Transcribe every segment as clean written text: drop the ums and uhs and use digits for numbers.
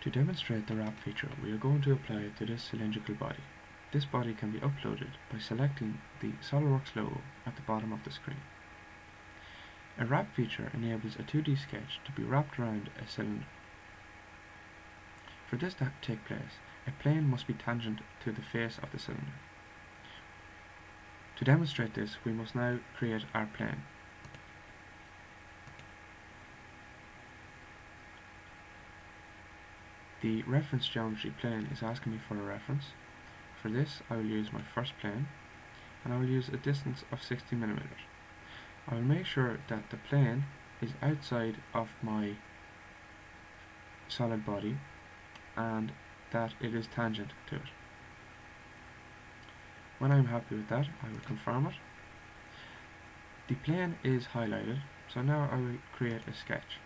To demonstrate the wrap feature, we are going to apply it to this cylindrical body. This body can be uploaded by selecting the Solidworks logo at the bottom of the screen. A wrap feature enables a 2D sketch to be wrapped around a cylinder. For this to take place, a plane must be tangent to the face of the cylinder. To demonstrate this, we must now create our plane. The reference geometry plane is asking me for a reference. For this, I will use my first plane, and I will use a distance of 60 mm. I will make sure that the plane is outside of my solid body and that it is tangent to it. When I am happy with that, I will confirm it. The plane is highlighted, so now I will create a sketch.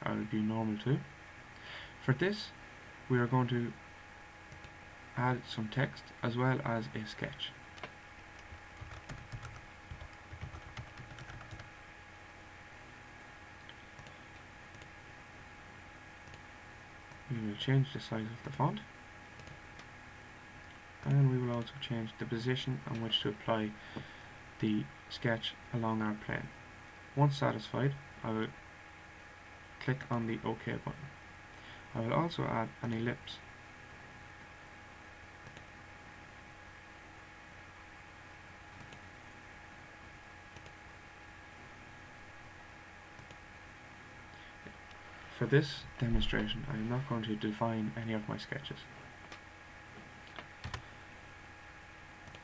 I will do normal 2. For this, we are going to add some text as well as a sketch. We will change the size of the font, and we will also change the position on which to apply the sketch along our plane. Once satisfied, I will click on the OK button. I will also add an ellipse. For this demonstration, I am not going to define any of my sketches.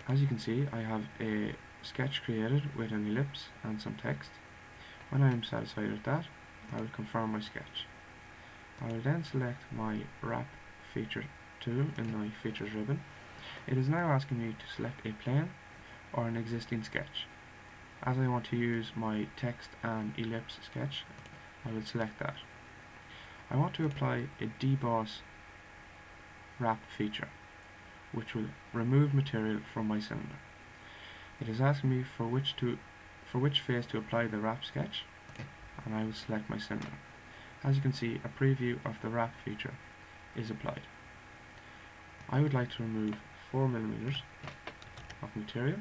As you can see, I have a sketch created with an ellipse and some text. When I am satisfied with that, I will confirm my sketch. I will then select my wrap feature tool in my features ribbon. It is now asking me to select a plane or an existing sketch. As I want to use my text and ellipse sketch, I will select that. I want to apply a Deboss wrap feature, which will remove material from my cylinder. It is asking me for which face to apply the wrap sketch, and I will select my cylinder. As you can see, a preview of the wrap feature is applied. I would like to remove 4 mm of material,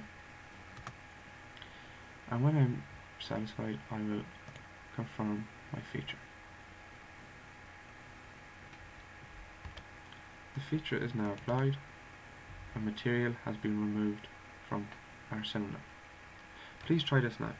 and when I'm satisfied, I will confirm my feature. The feature is now applied and material has been removed from our cylinder. Please try this now.